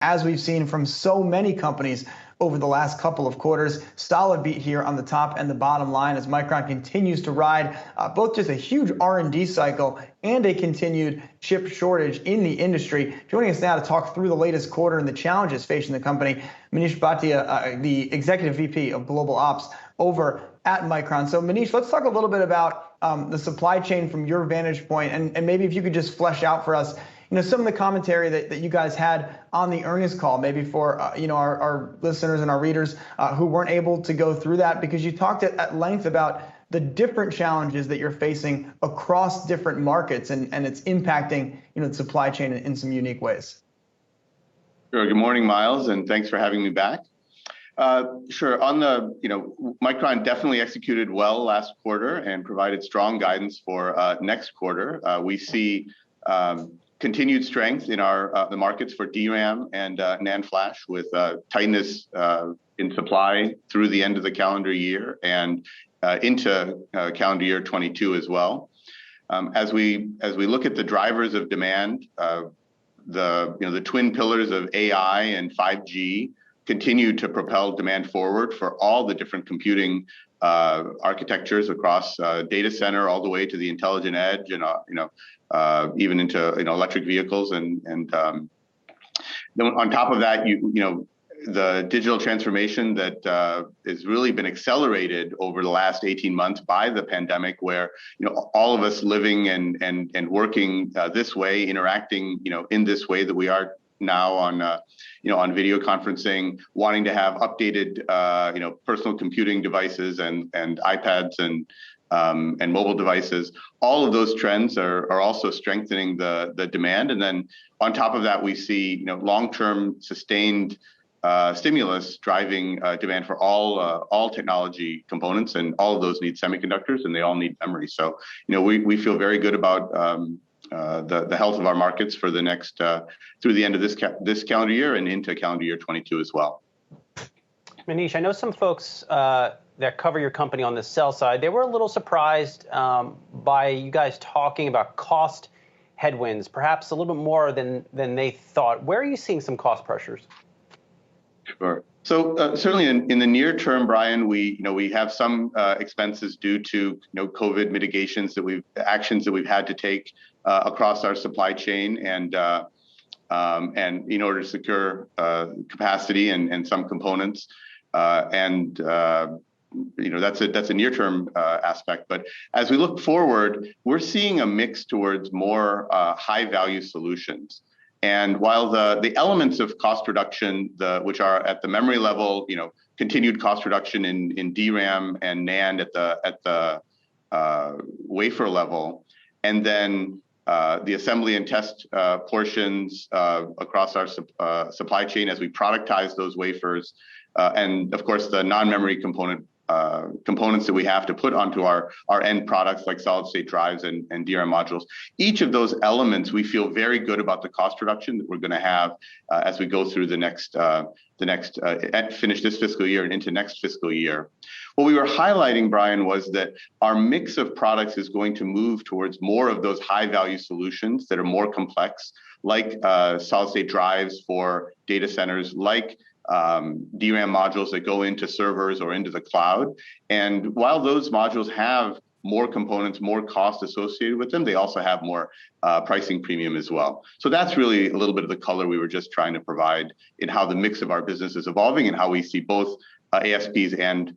as we've seen from so many companies over the last couple of quarters. Solid beat here on the top and the bottom line as Micron continues to ride both just a huge R&D cycle and a continued chip shortage in the industry. Joining us now to talk through the latest quarter and the challenges facing the company, Manish Bhatia, the Executive VP of Global Ops over at Micron. So Manish, let's talk a little bit about the supply chain from your vantage point, and maybe if you could just flesh out for us some of the commentary that you guys had on the earnings call, maybe for our listeners and our readers who weren't able to go through that, because you talked at length about the different challenges that you're facing across different markets and it's impacting the supply chain in some unique ways. Sure. Good morning, Miles, and thanks for having me back. Sure. On the, Micron definitely executed well last quarter and provided strong guidance for next quarter. We see continued strength in the markets for DRAM and NAND flash, with tightness in supply through the end of the calendar year and into calendar year 22 as well. As we look at the drivers of demand, the twin pillars of AI and 5G continue to propel demand forward for all the different computing architectures across data center all the way to the intelligent edge, and even into electric vehicles, and then on top of that, the digital transformation that has really been accelerated over the last 18 months by the pandemic, where all of us living and working this way, interacting in this way that we are now on video conferencing, wanting to have updated personal computing devices and iPads and mobile devices. All of those trends are also strengthening the demand. And then on top of that, we see long-term sustained stimulus driving demand for all technology components, and all of those need semiconductors, and they all need memory. So we feel very good about the health of our markets for the next through the end of this calendar year and into calendar year 22 as well. Manish, I know some folks that cover your company on the sell side, they were a little surprised by you guys talking about cost headwinds, perhaps a little bit more than they thought. Where are you seeing some cost pressures? Sure. So certainly in the near term, Brian, we have some expenses due to COVID mitigations actions that we've had to take across our supply chain, and in order to secure capacity and some components, and that's a near-term aspect. But as we look forward, we're seeing a mix towards more high-value solutions. And while the elements of cost reduction, which are at the memory level, continued cost reduction in DRAM and NAND at the wafer level, and then the assembly and test portions across our supply chain as we productize those wafers, and of course the non-memory components that we have to put onto our end products like solid-state drives and DRAM modules. Each of those elements, we feel very good about the cost reduction that we're going to have as we go through the next finish this fiscal year and into next fiscal year. What we were highlighting, Brian, was that our mix of products is going to move towards more of those high-value solutions that are more complex, like solid-state drives for data centers, like DRAM modules that go into servers or into the cloud. And while those modules have more components, more cost associated with them, they also have more pricing premium as well. So that's really a little bit of the color we were just trying to provide in how the mix of our business is evolving and how we see both ASPs and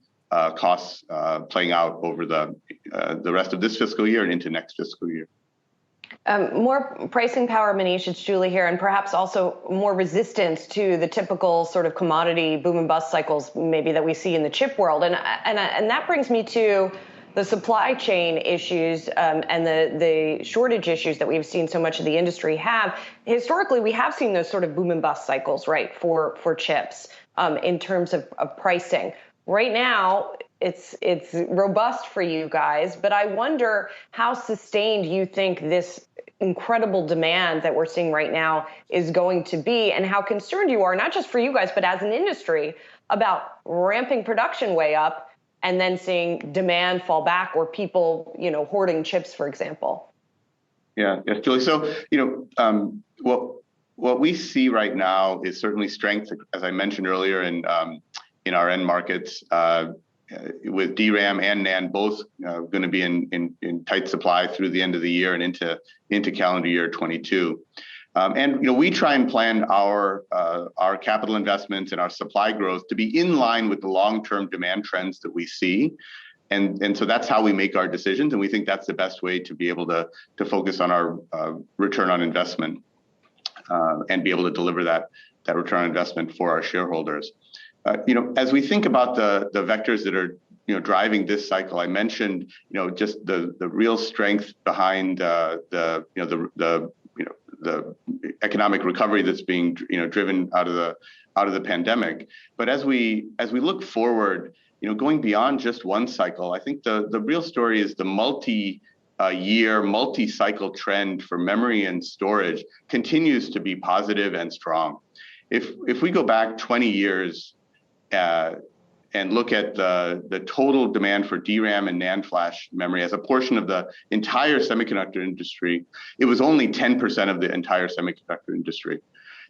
costs playing out over the rest of this fiscal year and into next fiscal year. More pricing power, Manish, it's Julie here, and perhaps also more resistance to the typical sort of commodity boom and bust cycles maybe that we see in the chip world. And that brings me to the supply chain issues and the shortage issues that we've seen so much of the industry have. Historically, we have seen those sort of boom and bust cycles, right, for chips in terms of pricing. Right now, it's robust for you guys, but I wonder how sustained you think this incredible demand that we're seeing right now is going to be, and how concerned you are, not just for you guys, but as an industry, about ramping production way up and then seeing demand fall back, or people, hoarding chips, for example. Yes, Julie. So, what we see right now is certainly strength, as I mentioned earlier, in our end markets, with DRAM and NAND both going to be in tight supply through the end of the year and into calendar year 22. And we try and plan our capital investments and our supply growth to be in line with the long-term demand trends that we see. And so that's how we make our decisions, and we think that's the best way to be able to focus on our return on investment and be able to deliver that return on investment for our shareholders. As we think about the vectors that are driving this cycle, I mentioned just the real strength behind the economic recovery that's being driven out of the pandemic. But as we look forward, going beyond just one cycle, I think the real story is the multi-year, multi-cycle trend for memory and storage continues to be positive and strong. If we go back 20 years and look at the total demand for DRAM and NAND flash memory as a portion of the entire semiconductor industry, it was only 10% of the entire semiconductor industry.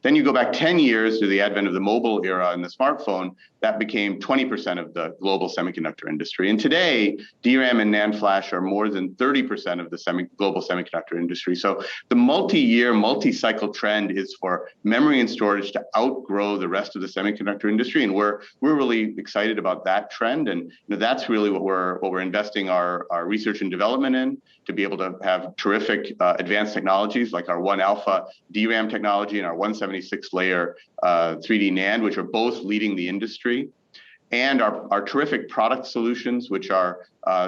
Then you go back 10 years to the advent of the mobile era and the smartphone, that became 20% of the global semiconductor industry. And today, DRAM and NAND flash are more than 30% of the global semiconductor industry. So the multi-year, multi-cycle trend is for memory and storage to outgrow the rest of the semiconductor industry. And we're really excited about that trend. And that's really what we're investing our research and development in, to be able to have terrific advanced technologies like our 1-alpha DRAM technology and our 176-layer 3D NAND, which are both leading the industry, and our terrific product solutions, which are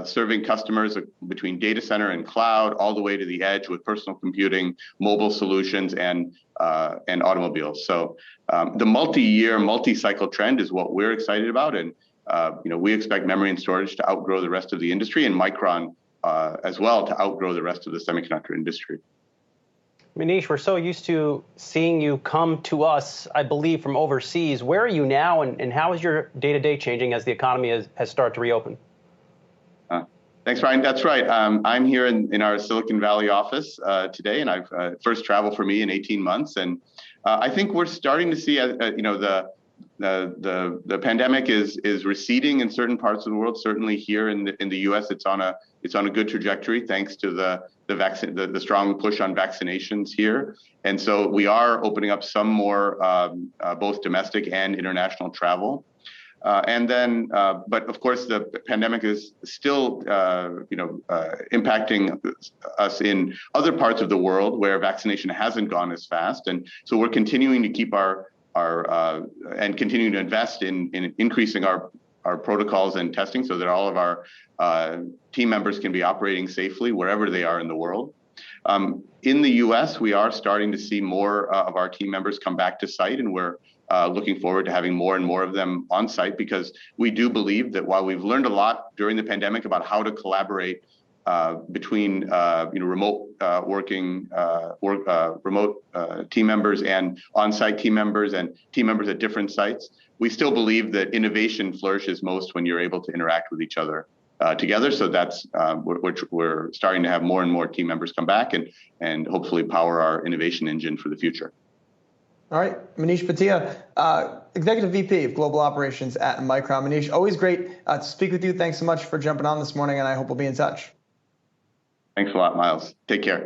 serving customers between data center and cloud, all the way to the edge with personal computing, mobile solutions, and automobiles. So the multi-year, multi-cycle trend is what we're excited about, and we expect memory and storage to outgrow the rest of the industry, and Micron as well to outgrow the rest of the semiconductor industry. Manish, we're so used to seeing you come to us, I believe, from overseas. Where are you now, and how is your day-to-day changing as the economy has started to reopen? Thanks, Ryan. That's right. I'm here in our Silicon Valley office today, and I've first travel for me in 18 months. And I think we're starting to see, the pandemic is receding in certain parts of the world. Certainly here in the U.S., it's on a good trajectory thanks to the strong push on vaccinations here. And so we are opening up some more both domestic and international travel. But of course, the pandemic is still, impacting us in other parts of the world where vaccination hasn't gone as fast. And so we're continuing to keep and continuing to invest in increasing our protocols and testing so that all of our team members can be operating safely wherever they are in the world. In the U.S., we are starting to see more of our team members come back to site, and we're looking forward to having more and more of them on site, because we do believe that while we've learned a lot during the pandemic about how to collaborate between remote working, remote team members and on-site team members and team members at different sites, we still believe that innovation flourishes most when you're able to interact with each other together. So that's we're starting to have more and more team members come back and hopefully power our innovation engine for the future. All right, Manish Bhatia, Executive VP of Global Operations at Micron. Manish, always great to speak with you. Thanks so much for jumping on this morning, and I hope we'll be in touch. Thanks a lot, Miles. Take care.